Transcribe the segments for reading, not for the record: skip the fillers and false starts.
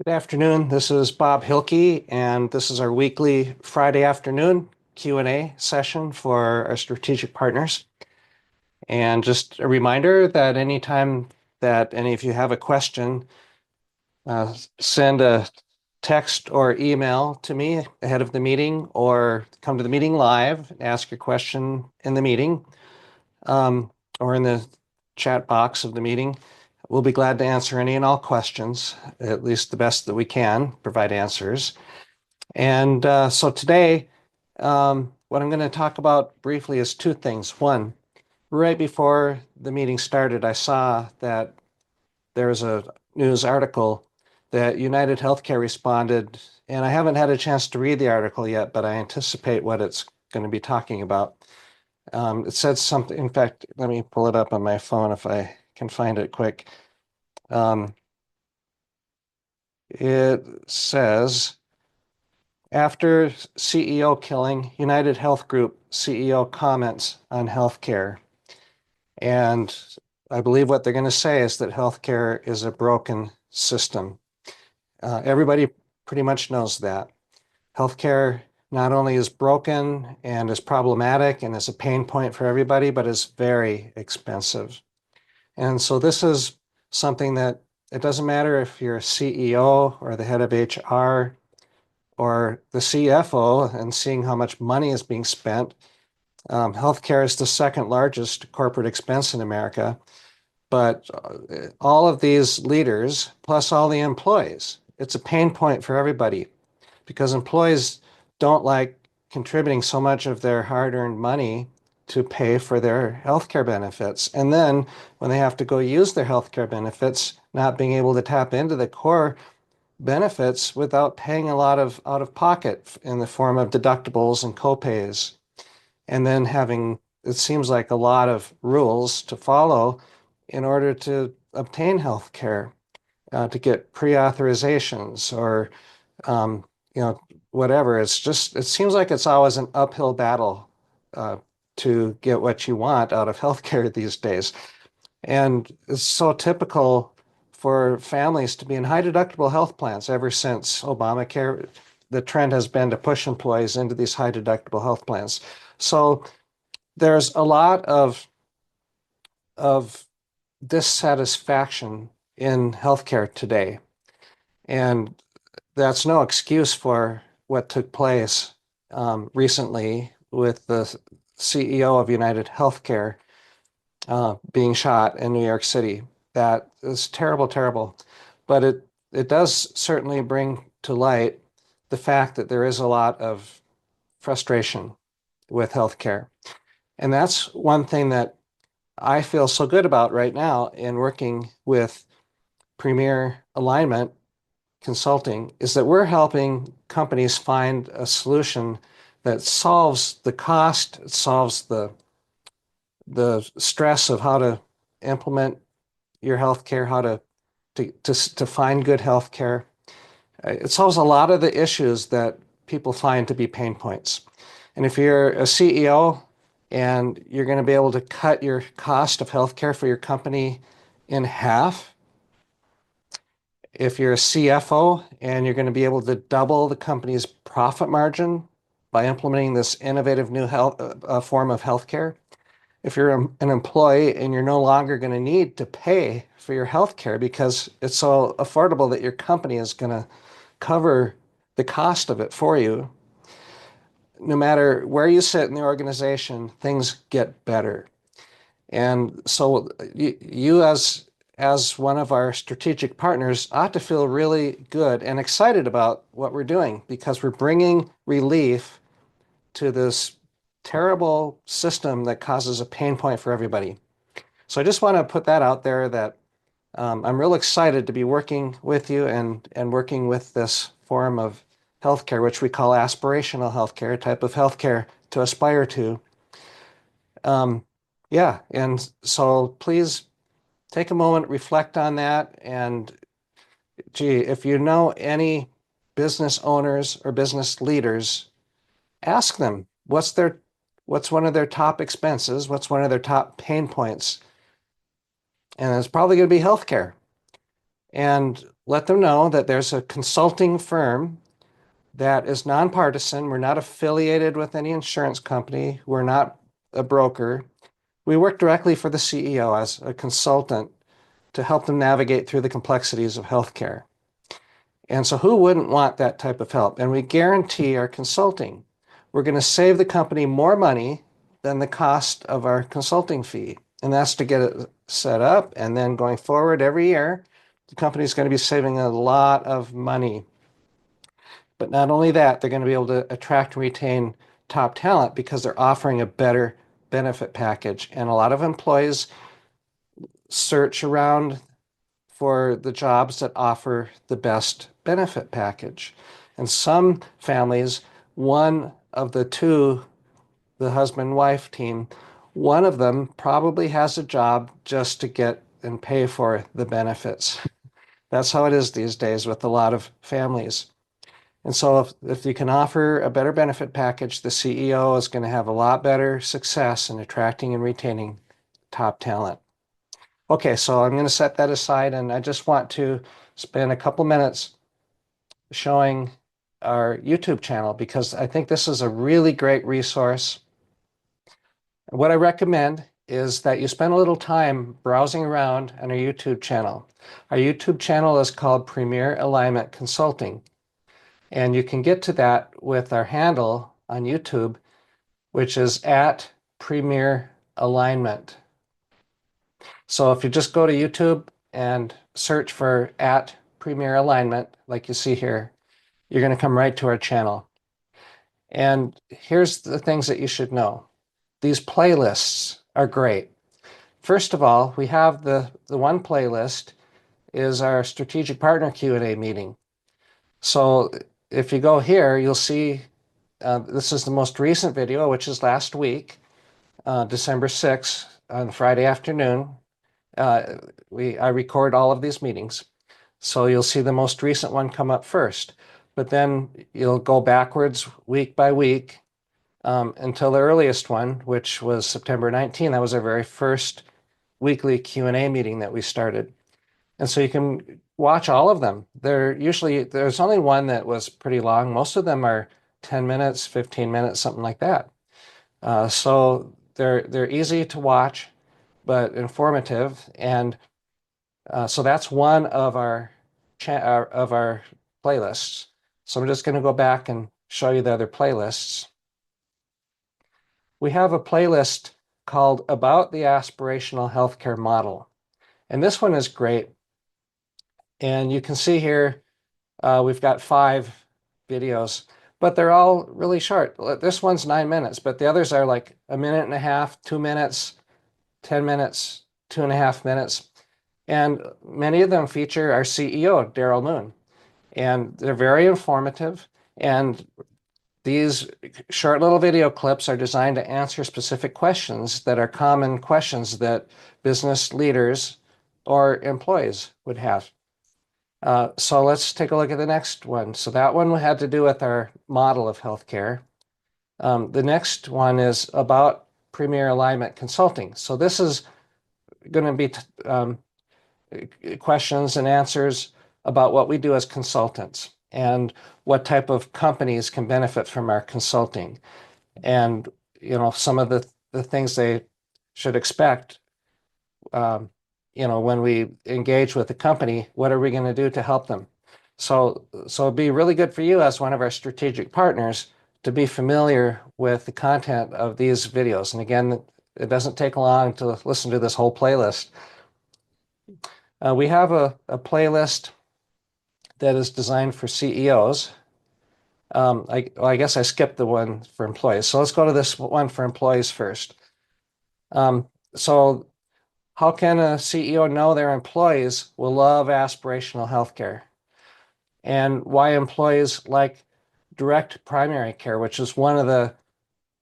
Good afternoon. This is Bob Hilke, and this is our weekly Friday afternoon Q&A session for our strategic partners. And just a reminder that anytime that any of you have a question, send a text or email to me ahead of the meeting, or come to the meeting live and ask your question in the meeting, or in the chat box of the meeting. We'll be glad to answer any and all questions, at least the best that we can provide answers. And so today, what I'm going to talk about briefly is two things. One, right before the meeting started, I saw that there was a news article that United Healthcare responded, and I haven't had a chance to read the article yet, but I anticipate what it's going to be talking about. It said something, in fact, let me pull it up on my phone if I can find it quick. It says, after CEO killing, United Health Group CEO comments on healthcare. And I believe what they're going to say is that healthcare is a broken system. Everybody pretty much knows that. Healthcare not only is broken and is problematic and is a pain point for everybody, but is very expensive. And so this is something that it doesn't matter if you're a CEO or the head of HR or the CFO and seeing how much money is being spent. Healthcare is the second largest corporate expense in America, but all of these leaders, plus all the employees, it's a pain point for everybody because employees don't like contributing so much of their hard-earned money to pay for their healthcare benefits. And then when they have to go use their healthcare benefits, not being able to tap into the core benefits without paying a lot of out of pocket in the form of deductibles and copays. And then having, it seems like a lot of rules to follow in order to obtain health care, to get pre-authorizations or, um, whatever. It's just, it seems like it's always an uphill battle to get what you want out of healthcare these days. And it's so typical for families to be in high deductible health plans ever since Obamacare. The trend has been to push employees into these high deductible health plans. So there's a lot of dissatisfaction in healthcare today. And that's no excuse for what took place recently with the CEO of United Healthcare being shot in New York City. That is terrible, terrible. But it does certainly bring to light the fact that there is a lot of frustration with healthcare. And that's one thing that I feel so good about right now in working with Premier Alignment Consulting is that we're helping companies find a solution that solves the cost, it solves the stress of how to implement your healthcare, how to find good healthcare. It solves a lot of the issues that people find to be pain points. And if you're a CEO and you're going to be able to cut your cost of healthcare for your company in half, if you're a CFO and you're going to be able to double the company's profit margin by implementing this innovative new form of healthcare, if you're an employee and you're no longer going to need to pay for your health care because it's so affordable that your company is going to cover the cost of it for you, no matter where you sit in the organization, things get better. And so you as one of our strategic partners ought to feel really good and excited about what we're doing because we're bringing relief to this terrible system that causes a pain point for everybody. So I just want to put that out there that I'm real excited to be working with you and working with this form of healthcare, which we call aspirational healthcare, type of healthcare to aspire to. Yeah, and so please take a moment, reflect on that, and gee, if you know any business owners or business leaders, ask them what's one of their top expenses, what's one of their top pain points, and it's probably going to be healthcare. and let them know that there's a consulting firm that is nonpartisan. We're not affiliated with any insurance company. We're not a broker. We work directly for the CEO as a consultant to help them navigate through the complexities of healthcare. And so who wouldn't want that type of help? And we guarantee our consulting. We're going to save the company more money than the cost of our consulting fee. And that's to get it set up. And then going forward every year, the company's going to be saving a lot of money. But not only that, they're going to be able to attract and retain top talent because they're offering a better benefit package. And a lot of employees search around for the jobs that offer the best benefit package. And some families, one of the two, the husband wife team, one of them probably has a job just to get and pay for the benefits. That's how it is these days with a lot of families. And so if you can offer a better benefit package, the CEO is going to have a lot better success in attracting and retaining top talent. Okay, so I'm going to set that aside, and I just want to spend a couple minutes showing our YouTube channel because I think this is a really great resource. What I recommend is that you spend a little time browsing around on our YouTube channel. Our YouTube channel is called Premier Alignment Consulting, and you can get to that with our handle on YouTube, which is at Premier Alignment. So if you just go to YouTube and search for at Premier Alignment, like you see here, you're going to come right to our channel. And here's the things that you should know. These playlists are great. First of all, we have the one playlist is our strategic partner Q&A meeting. So if you go here, you'll see this is the most recent video, which is last week, December 6th on Friday afternoon. I record all of these meetings. So you'll see the most recent one come up first, but then you'll go backwards week by week until the earliest one, which was September 19. That was our very first weekly Q&A meeting that we started. And so you can watch all of them. There's only one that was pretty long. Most of them are 10 minutes, 15 minutes, something like that. So they're easy to watch, but informative. And so that's one of our playlists. So I'm just going to go back and show you the other playlists. We have a playlist called About the Aspirational Healthcare Model. And this one is great. And you can see here, we've got 5 videos, but they're all really short. This one's 9 minutes, but the others are like a minute and a half, 2 minutes, 10 minutes, 2.5 minutes. And many of them feature our CEO, Daryl Moon. And they're very informative. And these short little video clips are designed to answer specific questions that are common questions that business leaders or employees would have. So let's take a look at the next one. So that one had to do with our model of healthcare. The next one is about Premier Alignment Consulting. So this is going to be questions and answers about what we do as consultants and what type of companies can benefit from our consulting. And, some of the things they should expect, when we engage with the company, what are we going to do to help them? So it'd be really good for you as one of our strategic partners to be familiar with the content of these videos. And again, it doesn't take long to listen to this whole playlist. We have a playlist that is designed for CEOs. I guess I skipped the one for employees. So let's go to this one for employees first. So how can a CEO know their employees will love aspirational healthcare? And why employees like direct primary care, which is one of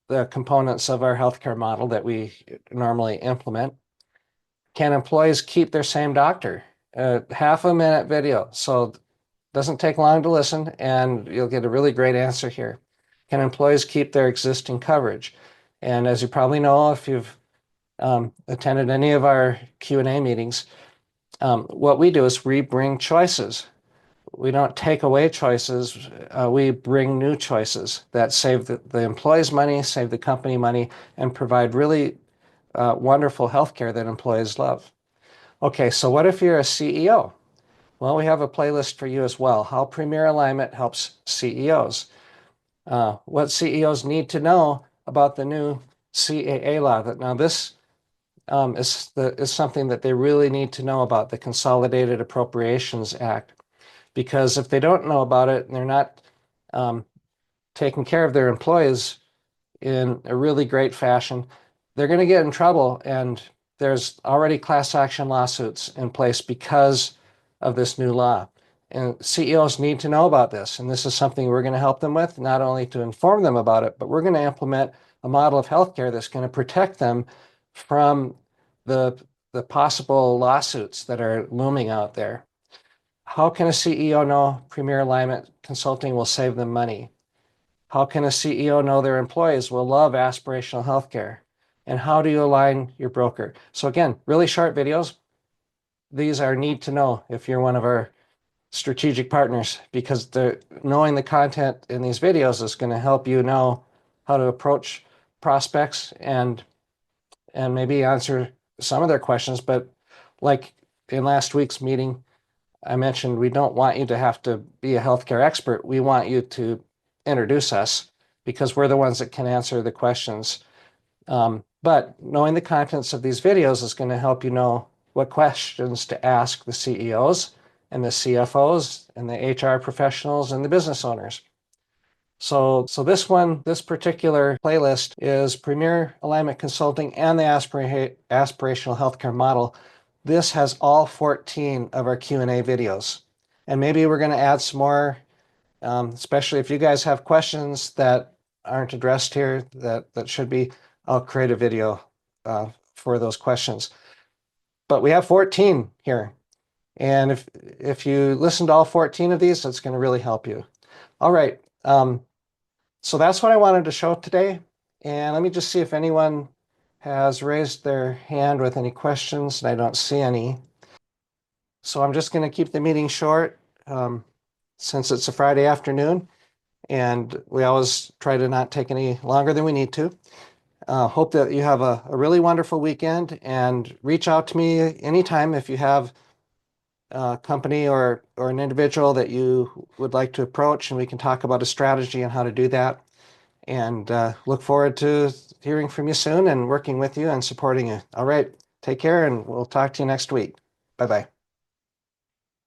the components of our healthcare model that we normally implement. Can employees keep their same doctor? Half a minute video. So it doesn't take long to listen and you'll get a really great answer here. Can employees keep their existing coverage? And as you probably know, if you've attended any of our Q&A meetings, What we do is we bring choices. We don't take away choices. We bring new choices that save the employees money, save the company money, and provide really wonderful healthcare that employees love. Okay, so what if you're a CEO? Well, we have a playlist for you as well. How Premier Alignment helps CEOs. What CEOs need to know about the new CAA law. Now, this is something that they really need to know about, the Consolidated Appropriations Act, because if they don't know about it and they're not um, taking care of their employees in a really great fashion, they're going to get in trouble. And there's already class action lawsuits in place because of this new law. And CEOs need to know about this. And this is something we're going to help them with, not only to inform them about it, but we're going to implement a model of healthcare that's going to protect them from the, the possible lawsuits that are looming out there. How can a CEO know Premier Alignment Consulting will save them money? How can a CEO know their employees will love aspirational healthcare? And how do you align your broker? So again, really short videos. These are need to know if you're one of our strategic partners, because knowing the content in these videos is going to help you know how to approach prospects and maybe answer some of their questions. But like in last week's meeting, I mentioned we don't want you to have to be a healthcare expert. We want you to introduce us because we're the ones that can answer the questions. But knowing the contents of these videos is going to help you know what questions to ask the CEOs and the CFOs and the HR professionals and the business owners. So this particular playlist is Premier Alignment Consulting and the Aspirational Healthcare Model. This has all 14 of our Q&A videos. And maybe we're going to add some more, especially if you guys have questions that aren't addressed here that should be, I'll create a video for those questions. But we have 14 here. And if you listen to all 14 of these, it's going to really help you. All right. So that's what I wanted to show today. And let me just see if anyone has raised their hand with any questions, and I don't see any. So I'm just going to keep the meeting short since it's a Friday afternoon, and we always try to not take any longer than we need to. Hope that you have a really wonderful weekend, and reach out to me anytime if you have a company or an individual that you would like to approach, and we can talk about a strategy and how to do that. And look forward to hearing from you soon and working with you and supporting you. All right, take care, and we'll talk to you next week. Bye-bye.